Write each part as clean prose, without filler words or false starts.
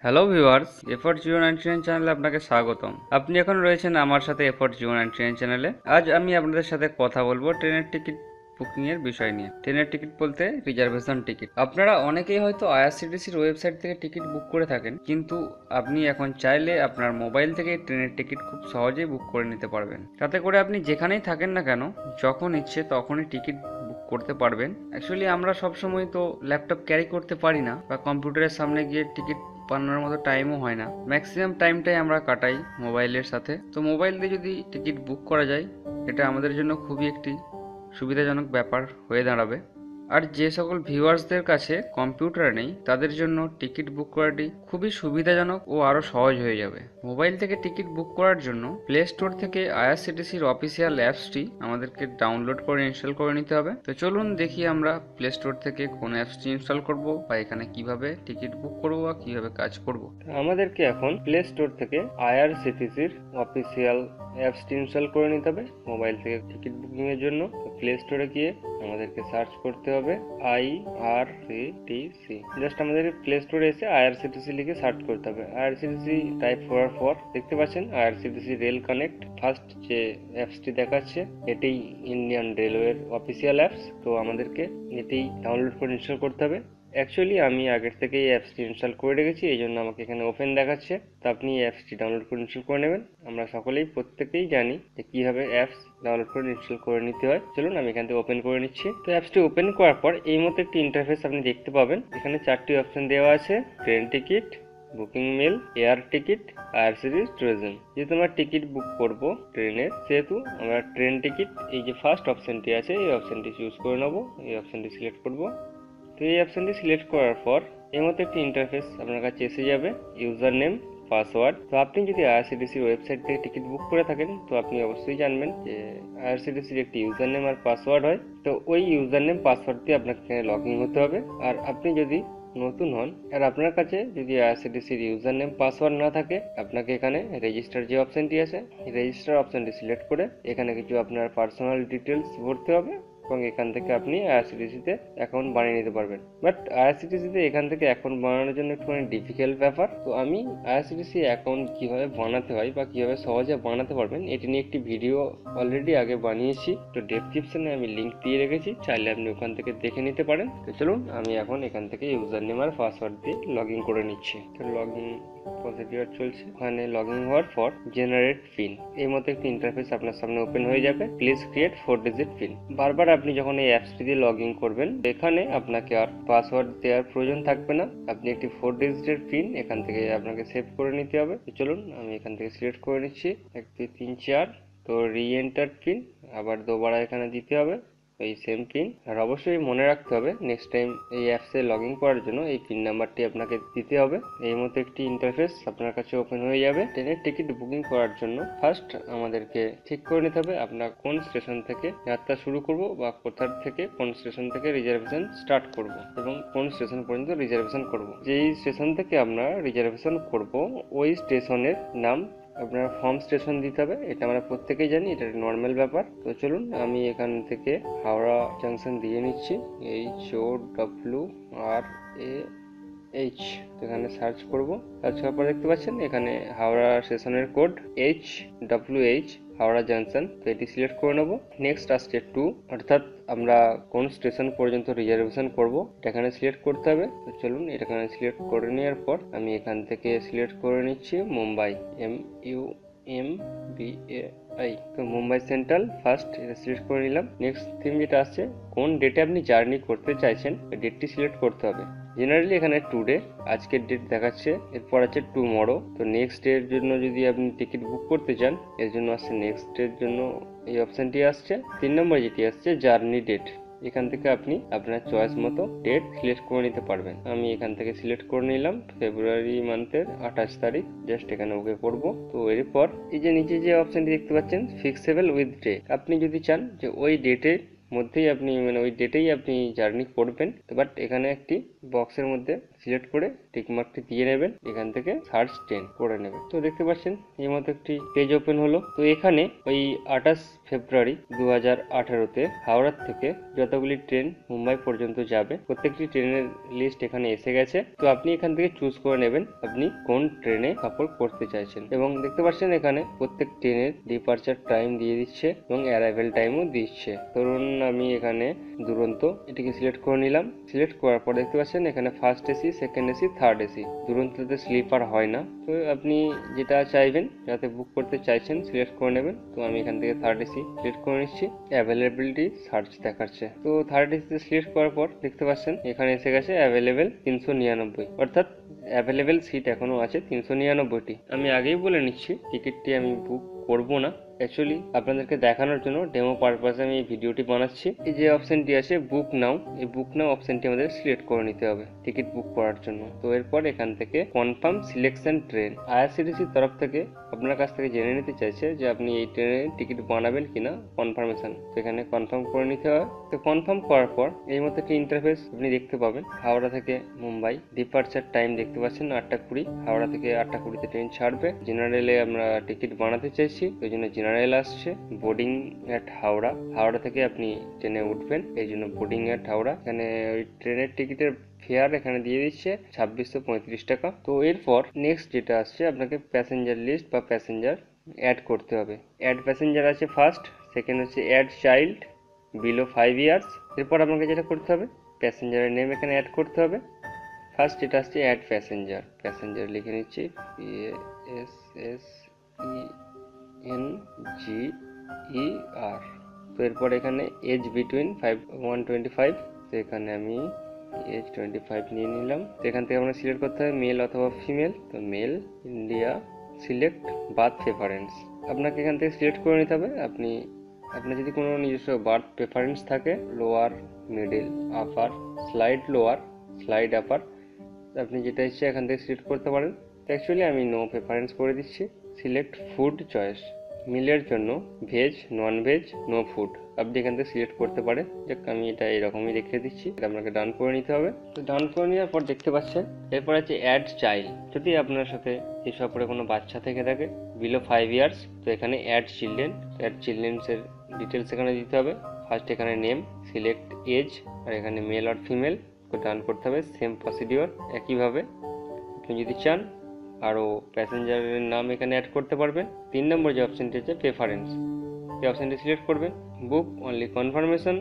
Hello viewers, effort 099 চ্যানেলে আপনাকে স্বাগতম। আপনি এখন রয়েছেন আমার সাথে এফোর্ট 099 চ্যানেলে। আজ আমি আপনাদের সাথে কথা বলবো ট্রেনের টিকিট বুকিং এর বিষয় নিয়ে। ট্রেনের টিকিট বলতে রিজার্ভেশন টিকিট। আপনারা অনেকেই হয়তো আইআরসিটিসির ওয়েবসাইট থেকে টিকিট বুক করে থাকেন, কিন্তু আপনি এখন চাইলে আপনার মোবাইল থেকে ট্রেনের টিকিট খুব সহজেই বুক করে নিতে পারবেন। তাতে করে আপনি যেখানেই থাকেন না কেন, যখন ইচ্ছে তখনই টিকিট বুক করতে পারবেন। অ্যাকচুয়ালি আমরা সবসময় তো ল্যাপটপ ক্যারি করতে পারি না, বা কম্পিউটারের সামনে গিয়ে টিকিট বানানোর মতো টাইমও হয় না। ম্যাক্সিমাম টাইমটাই আমরা কাটাই মোবাইলের সাথে। তো মোবাইল দিয়ে যদি টিকিট বুক করা যায়, এটা আমাদের জন্য খুবই একটি সুবিধাজনক ব্যাপার হয়ে দাঁড়াবে। আর যে সকল ভিউয়ার্সদের কাছে কম্পিউটার নেই, তাদের জন্য টিকিট বুক করাটি খুবই সুবিধাজনক ও আরও সহজ হয়ে যাবে। মোবাইল থেকে টিকিট বুক করার জন্য প্লে স্টোর থেকে আইআরসিটিসির অফিসিয়াল অ্যাপসটি আমাদেরকে ডাউনলোড করে ইনস্টল করে নিতে হবে। তো চলুন দেখি আমরা প্লে স্টোর থেকে কোন অ্যাপসটি ইনস্টল করব, বা এখানে কিভাবে টিকিট বুক করব বা কিভাবে কাজ করব। আমাদেরকে এখন প্লে স্টোর থেকে আইআরসিটিসির অফিসিয়াল অ্যাপসটি ইনস্টল করে নিতে হবে মোবাইল থেকে টিকিট বুকিং এর জন্য। প্লে স্টোরে গিয়ে আমাদেরকে সার্চ করতে হবে আইআরসিটিসি। জাস্ট আমাদের প্লে স্টোরে এসে আইআরসিটিসি লিখে সার্চ করতে হবে। আইআরসিটিসি টাইপ করার পর দেখতে পাচ্ছেন আইআরসিটিসি রেল কানেক্ট ফার্স্ট যে অ্যাপসটি দেখাচ্ছে, এটি ইন্ডিয়ান রেলওয়ের অফিসিয়াল অ্যাপস। তো আমাদেরকে এটি ডাউনলোড করে ইনস্টল করতে হবে। অ্যাকচুয়ালি আমি আগের থেকে এই অ্যাপসটি ইনস্টল করে রেখেছি, এই জন্য আমাকে এখানে ওপেন দেখাচ্ছে। তো আপনি এই অ্যাপসটি ডাউনলোড করে ইনস্টল করে নেবেন। আমরা সকলেই প্রত্যেকেই জানি যে কীভাবে অ্যাপস ডাউনলোড করে ইনস্টল করে নিতে হয়। চলুন আমি এখান থেকে ওপেন করে নিচ্ছি। তো অ্যাপসটি ওপেন করার পর এই মতো একটি ইন্টারফেস আপনি দেখতে পাবেন। এখানে 4টি অপশন দেওয়া আছে: train ticket, booking mail, air ticket, IRCTC tourism. যেহেতু আমরা টিকিট বুক করব ট্রেনের, সেহেতু আমরা ট্রেন টিকিট এই যে ফার্স্ট অপশনটি আছে এই অপশনটি চুজ করে নেব। এই অপশনটি সিলেক্ট করব। তো এই অপশনটি সিলেক্ট করার পর এই মতো একটি ইন্টারফেস আপনার কাছে এসে যাবে। User name, password. তো আপনি যদি আইআরসিটিসির ওয়েবসাইট থেকে টিকিট বুক করে থাকেন, তো আপনি অবশ্যই জানবেন যে আইআরসিটিসির একটি ইউজার নেম আর পাসওয়ার্ড হয়। তো ওই ইউজার নেম পাসওয়ার্ড দিয়ে আপনাকে এখানে লগ ইন হতে হবে। আর আপনি যদি নতুন হন আর আপনার কাছে যদি আইআরসিটিসির ইউজার নেম পাসওয়ার্ড না থাকে, আপনাকে এখানে রেজিস্টার যে অপশনটি আছে, রেজিস্টার অপশনটি সিলেক্ট করে এখানে কিছু আপনার পার্সোনাল ডিটেলস ভরতে হবে, এবং এখান থেকে আপনি আইআরসিটিসিতে অ্যাকাউন্ট বানিয়ে নিতে পারবেন। বাট আইআরসিটিসিতে এখান থেকে অ্যাকাউন্ট বানানোর জন্য একটুখানি ডিফিকাল্ট ব্যাপার। তো আমি আইআরসিটিসি অ্যাকাউন্ট কিভাবে বানাতে হয় বা কিভাবে সহজে বানাতে পারবেন এটি নিয়ে একটি ভিডিও অলরেডি আগে বানিয়েছি। তো ডেসক্রিপশনে আমি লিঙ্ক দিয়ে রেখেছি, চাইলে আপনি ওখান থেকে দেখে নিতে পারেন। তো চলুন আমি এখন এখান থেকে ইউজার নেম আর পাসওয়ার্ড দিয়ে লগ ইন করে নিচ্ছি। তো লগ ইন প্রসিডিওর চলছে। ওখানে লগ ইন হওয়ার পর জেনারেট পিন এই মতো একটি ইন্টারফেস আপনার সামনে ওপেন হয়ে যাবে। Please create 4 digit pin. বারবার আপনি যখন এই অ্যাপসটি দিয়ে লগ ইন করবেন, এখানে আপনাকে আর পাসওয়ার্ড দেওয়ার প্রয়োজন থাকবে না। আপনি একটি 4 ডিজিটের পিন এখান থেকে আপনাকে সেভ করে নিতে হবে। তো চলুন আমি এখান থেকে সিলেক্ট করে নিচ্ছি 1 2 3 4। তো রি এন্টার পিন আবার দুবার এখানে দিতে হবে এই সেম পিন। আর অবশ্যই মনে রাখতে হবে নেক্সট টাইম এই অ্যাপসে লগ ইন করার জন্য এই পিন নাম্বারটি আপনাকে দিতে হবে। এই মতো একটি ইন্টারফেস আপনার কাছে ওপেন হয়ে যাবে। ট্রেনের টিকিট বুকিং করার জন্য ফার্স্ট আমাদেরকে ঠিক করে নিতে হবে আমরা কোন স্টেশন থেকে যাত্রা শুরু করব, বা কোথা থেকে কোন স্টেশন থেকে রিজার্ভেশন স্টার্ট করব, এবং কোন স্টেশন পর্যন্ত রিজার্ভেশন করব। যেই স্টেশন থেকে আমরা রিজার্ভেশন করব ওই স্টেশনের নাম আপনার হোম স্টেশন দিতে হবে। এটা আমরা প্রত্যেকেই জানি, এটা নর্মাল ব্যাপার। তো চলুন আমি এখান থেকে হাওড়া জাংশন দিয়ে নিচ্ছি। HOWRAH। এখানে সার্চ করব। সার্চ করার পর দেখতে পাচ্ছেন এখানে হাওড়া স্টেশনের কোড HWH, হাওড়া জাংশন। তো এটি সিলেক্ট করে নেব। নেক্সট আসছে 2, অর্থাৎ আমরা কোন স্টেশন পর্যন্ত রিজার্ভেশন করব এখানে সিলেক্ট করতে হবে। তো চলুন এটা এখানে সিলেক্ট করে নেওয়ার পর আমি এখান থেকে সিলেক্ট করে নিচ্ছি মুম্বাই, MUMBAI। তো মুম্বাই সেন্ট্রাল ফার্স্ট এটা সিলেক্ট করে নিলাম। নেক্সট থিম যেটা আসছে, কোন ডেটে আপনি জার্নি করতে চাইছেন ডেটটি সিলেক্ট করতে হবে। জেনারেলি এখানে টুডে আজকের ডেট দেখাচ্ছে, এরপর আছে টুমরো। তো নেক্সট ডে এর জন্য যদি আপনি টিকিট বুক করতে চান, এর জন্য আসছে নেক্সট ডে এর জন্য এই অপশনটি আসছে। 3 নম্বর যেটি আসছে জার্নি ডেট, এখান থেকে আপনি আপনার চয়েস মতো ডেট সিলেক্ট করে নিতে পারবেন। আমি এখান থেকে সিলেক্ট করে নিলাম ফেব্রুয়ারি মান্থের 28 তারিখ। জাস্ট এখানে ওকে করব। তো এরপর এই যে নিচে যে অপশনটি দেখতে পাচ্ছেন ফিক্সেবল উইথ ডে, আপনি যদি চান যে ওই ডেটের মধ্যেই আপনি ওই ডেটেই আপনি জার্নি করবেন, বাট এখানে একটি বক্সের মধ্যে সিলেক্ট করে টিকমার্কটি দিয়ে নেবেন, এখান থেকে সার্চ ট্রেন করে নেবেন। তো দেখতে পাচ্ছেন এই মতো একটি পেজ ওপেন হলো। তো এখানে ওই 28 ফেব্রুয়ারি 2018-তে হাওড়ার থেকে যতগুলি ট্রেন মুম্বাই পর্যন্ত যাবে প্রত্যেকটি ট্রেনের লিস্ট এখানে এসে গেছে। তো আপনি এখান থেকে চুজ করে নেবেন আপনি কোন ট্রেনে সফর করতে চাইছেন, এবং দেখতে পাচ্ছেন এখানে প্রত্যেক ট্রেনের ডিপারচার টাইম দিয়ে দিচ্ছে এবং অ্যারাইভেল টাইমও দিচ্ছে। ধরুন আমি এখানে দুরন্ত এটিকে সিলেক্ট করে নিলাম। সিলেক্ট করার পর দেখতে পাচ্ছেন এখানে first AC, second AC, third AC. দুরন্ততে স্লিপার হয় না। তো আপনি যেটা চাইবেন, যাতে বুক করতে চাইছেন সিলেক্ট করে নেবেন। তো আমি এখান থেকে থার্ড এসি সিলেক্ট করে নিচ্ছি। অ্যাভেলেবিলিটি সার্চ দেখাচ্ছে। তো থার্ড এসিতে সিলেক্ট করার পর দেখতে পাচ্ছেন এখানে এসে গেছে অ্যাভেলেবেল 399, অর্থাৎ অ্যাভেলেবেল সিট এখনো আছে 399টি। আমি আগেই বলে নিচ্ছি টিকিটটি আমি বুক করব না, অ্যাকচুয়ালি আপনাদেরকে দেখানোর জন্য ডেমো পারপাসে আমি এই ভিডিওটি বানাচ্ছি। এই যে অপশনটি আছে বুক নাও, এই বুক নাও অপশনটি আমাদের সিলেক্ট করে নিতে হবে টিকিট বুক করার জন্য। তো এরপর এখান থেকে কনফার্ম সিলেকশন ট্রেন, আইআরসিটিসির তরফ থেকে আপনার কাছ থেকে জেনে নিতে চাইছে যে আপনি এই ট্রেনের টিকিট বানাবেন কিনা, কনফার্মেশন। তো এখানে কনফার্ম করে নিতে হয়। তো কনফার্ম করার পর এই মতো একটি ইন্টারফেস আপনি দেখতে পাবেন। হাওড়া থেকে মুম্বাই ডিপারচার টাইম দেখতে পাচ্ছেন 8টা 20। হাওড়া থেকে 8টা 20-তে ট্রেন ছাড়বে। জেনারেলে আমরা টিকিট বানাতে চাইছি, ওই জন্য জেনারেল আসছে। বোর্ডিং এট হাওড়া, হাওড়া থেকে আপনি ট্রেনে উঠবেন, এই জন্য বোর্ডিং এট হাওড়া। এখানে ওই ট্রেনের টিকিটের ফেয়ার এখানে দিয়ে দিচ্ছে 2635 টাকা। তো এরপর নেক্সট যেটা আসছে, আপনাকে প্যাসেঞ্জার লিস্ট বা প্যাসেঞ্জার অ্যাড করতে হবে। অ্যাড প্যাসেঞ্জার আছে ফার্স্ট, সেকেন্ড হচ্ছে অ্যাড চাইল্ড বিলো 5 ইয়ার্স। এরপর আপনাকে যেটা করতে হবে প্যাসেঞ্জারের নেম এখানে অ্যাড করতে হবে। ফার্স্ট যেটা আসছে অ্যাড প্যাসেঞ্জার, প্যাসেঞ্জার লিখে নিচ্ছি PASSENGER। তো এরপর এখানে এজ বিটুইন 125, তো এখানে আমি এজ 25 নিয়ে নিলাম। তো এখান থেকে আমরা সিলেক্ট করতে হবে মেল অথবা ফিমেল। তো male, India, select berth preference. আপনাকে এখান থেকে সিলেক্ট করে নিতে হবে আপনার যদি কোনো নিজস্ব বার্থ প্রেফারেন্স থাকে, লোয়ার, মিডিল, আপার, স্লাইড লোয়ার, স্লাইড আপার, আপনি যেটা ইচ্ছে এখান থেকে সিলেক্ট করতে পারেন। অ্যাকচুয়ালি আমি নো প্রেফারেন্স করে দিচ্ছি। সিলেক্ট ফুড চয়েস, মিলের জন্য veg, non veg, no food আপনি এখান থেকে সিলেক্ট করতে পারেন। দেখ আমি এটা এরকমই রেখে দিচ্ছি, এটা আপনাকে ডান করে নিতে হবে। তো ডান করে নেওয়ার পর দেখতে পাচ্ছেন এরপর আছে অ্যাড চাইল্ড। যদি আপনার সাথে এই সফরে কোনো বাচ্চা থেকে থাকে বিলো 5 ইয়ার্স, তো এখানে অ্যাড চিলড্রেন, অ্যাড চিলড্রেন্সের ডিটেলস এখানে দিতে হবে। ফার্স্ট এখানে নেম, সিলেক্ট এজ, আর এখানে মেল আর ফিমেল ডান করতে হবে। সেম প্রসিডিওর একইভাবে আপনি যদি চান আরও প্যাসেঞ্জারের নাম এখানে অ্যাড করতে পারবেন। 3 নম্বর যে অপশানটি আছে প্রেফারেন্স, এই অপশানটি সিলেক্ট করবেন। Book only confirmation,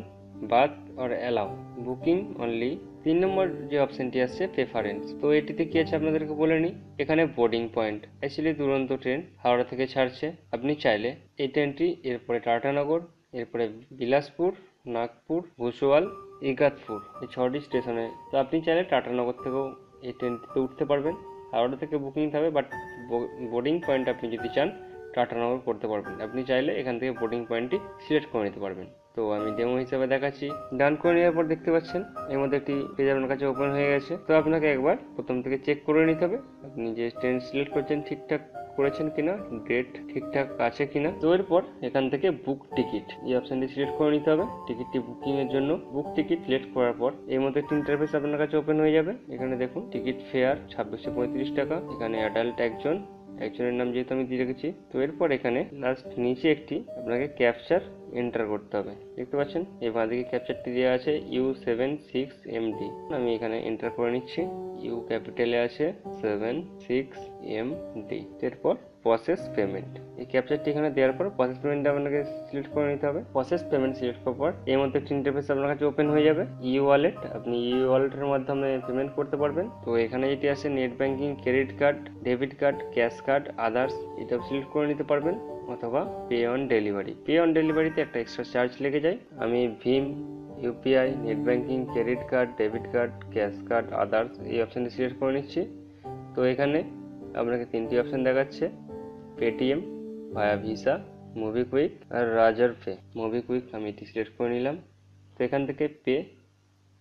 berth or allow, booking only. 3 number যে অপশানটি আসছে প্রেফারেন্স। তো এটিতে কি আছে আপনাদেরকে বলে নিই। এখানে বোর্ডিং পয়েন্ট, অ্যাকচুয়ালি দুরন্ত ট্রেন হাওড়া থেকে ছাড়ছে। আপনি চাইলে এই ট্রেনটি এরপরে টাটানগর, এরপরে বিলাসপুর, নাগপুর, ভুসওয়াল, ইগাতপুর, এই 6টি স্টেশনে। তো আপনি চাইলে টাটানগর থেকেও এই ট্রেনটিতে উঠতে পারবেন। হাওড়া থেকে বুকিং হবে, বাট বোর্ডিং পয়েন্ট আপনি যদি চান টাটানগর করতে পারবেন। আপনি চাইলে এখান থেকে বোর্ডিং পয়েন্টটি সিলেক্ট করে নিতে পারবেন। তো আমি ডেমো হিসাবে দেখাচ্ছি। ডান করে নেওয়ার পর দেখতে পাচ্ছেন এর মধ্যে একটি পেজ আপনার কাছে ওপেন হয়ে গেছে। তো আপনাকে একবার প্রথম থেকে চেক করে নিতে হবে আপনি যে ট্রেন সিলেক্ট করছেন ঠিকঠাক করেছেন কিনা, ডেট ঠিকঠাক আছে কিনা। তো এরপর এখান থেকে বুক টিকিট এই অপশনটি সিলেক্ট করে নিতে হবে টিকিটটি বুকিং এর জন্য। বুক টিকিট সিলেক্ট করার পর এর মধ্যে একটি ইন্টারফেস আপনার কাছে ওপেন হয়ে যাবে। এখানে দেখুন টিকিট ফেয়ার 2635 টাকা। এখানে অ্যাডাল্ট একজনের নাম যেহেতু আমি দিয়ে রেখেছি। তো এরপর এখানে লাস্ট নিচে একটি আপনাকে ক্যাপচার এন্টার করতে হবে। দেখতে পাচ্ছেন এই বাঁদিকে ক্যাপচারটি দেওয়া আছে U76MD। আমি এখানে এন্টার করে নিচ্ছি। ইউ ক্যাপিটালে আছে 76MD। এরপর প্রসেস পেমেন্ট, এই ক্যাপচারটি এখানে দেওয়ার পর প্রসেস পেমেন্ট আপনাকে সিলেক্ট করে নিতে হবে। প্রসেস পেমেন্ট সিলেক্ট করার পর এর মধ্যে একটি ইন্টারফেস আপনার কাছে ওপেন হয়ে যাবে। ই ওয়ালেট, আপনি ই ওয়ালেটের মাধ্যমে পেমেন্ট করতে পারবেন। তো এখানে যেটি আছে net banking, credit card, debit card, cash card, others, এটা সিলেক্ট করে নিতে পারবেন, অথবা pay on delivery. Pay on ডেলিভারিতে একটা এক্সট্রা চার্জ লেগে যায়। আমি ভীম, UPI, net banking, credit card, debit card, cash card, others এই অপশানটি সিলেক্ট করে নিচ্ছি। তো এখানে আপনাকে 3টি অপশান দেখাচ্ছে, পেটিএম, ভায়া ভিসা, মোবিকুইক আর রাজার পে। মোবিকুইক আমি এটি সিলেক্ট করে নিলাম। তো এখান থেকে পে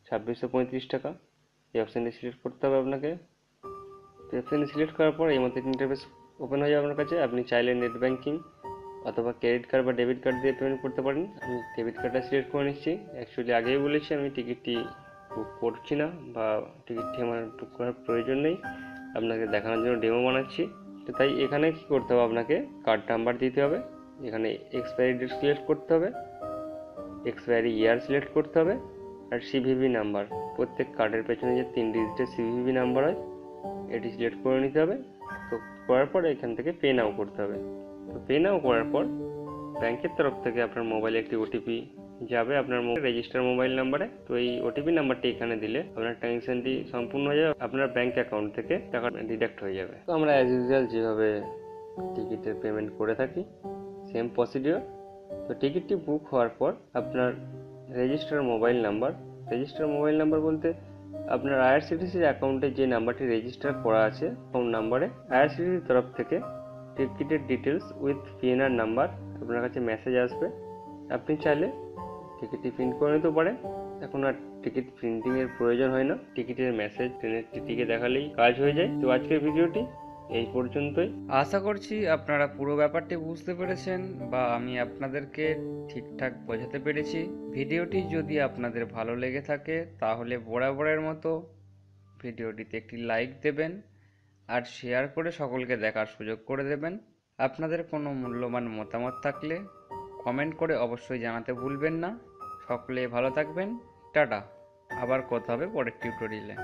2635 টাকা এই অপশানটি সিলেক্ট করতে হবে আপনাকে। তো অপশানটি সিলেক্ট করার পর এই মধ্যে ইন্টারফেস ওপেন হয়ে যাবে আপনার কাছে। আপনি চাইলে নেট ব্যাংকিং অথবা ক্রেডিট কার্ড বা ডেবিট কার্ড দিয়ে পেমেন্ট করতে পারেন। আমি ডেবিট কার্ডটা সিলেক্ট করে নিচ্ছি। অ্যাকচুয়ালি আগেই বলেছি আমি টিকিটটি বুক করছি না বা টিকিটটি আমার বুক করার প্রয়োজন নেই, আপনাকে দেখানোর জন্য ডেমো বানাচ্ছি। তো তাই এখানে কি করতে হবে, আপনাকে কার্ড নাম্বার দিতে হবে, এখানে এক্সপায়ারি ডেট সিলেক্ট করতে হবে, এক্সপায়ারি ইয়ার সিলেক্ট করতে হবে, আর সিভিভি নাম্বার, প্রত্যেক কার্ডের পেছনে যে 3 ডিজিটের সিভিভি নাম্বার হয় এটি সিলেক্ট করে নিতে হবে। তো করার পর এখান থেকে পে নাও করতে হবে। তো পে নাও করার পর ব্যাংকের তরফ থেকে আপনার মোবাইলে একটি ওটিপি যাবে আপনার রেজিস্টার মোবাইল নাম্বারে। তো এই ওটিপি নাম্বারটি এখানে দিলে আপনার ট্রানজ্যাকশনটি সম্পূর্ণ হয়ে যাবে, আপনার ব্যাংক অ্যাকাউন্ট থেকে টাকা ডিডাক্ট হয়ে যাবে। তো আমরা অ্যাজ ইউজুয়াল যেভাবে টিকিটের পেমেন্ট করে থাকি সেম প্রসিডিওর। তো টিকিটটি বুক হওয়ার পর আপনার রেজিস্টার মোবাইল নাম্বার বলতে আপনার আইআরসিটিসির অ্যাকাউন্টে যে নাম্বারটি রেজিস্টার করা আছে অ্যাকাউন্ট নাম্বারে আইআরসিটিসির তরফ থেকে টিকিটের ডিটেলস উইথ পিএনআর নাম্বার আপনার কাছে মেসেজ আসবে। আপনি চাইলে টিকিটটি প্রিন্ট করে নিতে পারেন, এখন আর টিকিট প্রিন্টিংয়ের প্রয়োজন হয় না, টিকিটের মেসেজ ট্রেনের টিকিটে দেখালেই কাজ হয়ে যায়। তো আজকের ভিডিওটি এই পর্যন্তই। আশা করছি আপনারা পুরো ব্যাপারটি বুঝতে পেরেছেন বা আমি আপনাদেরকে ঠিকঠাক বোঝাতে পেরেছি। ভিডিওটি যদি আপনাদের ভালো লেগে থাকে তাহলে বরাবরের মতো ভিডিওটিতে একটি লাইক দেবেন আর শেয়ার করে সকলকে দেখার সুযোগ করে দেবেন। আপনাদের কোনো মূল্যবান মতামত থাকলে কমেন্ট করে অবশ্যই জানাতে ভুলবেন না। সকলে ভালো থাকবেন। টাটা। আবার কথা হবে পরের টিউটোরিয়ালে।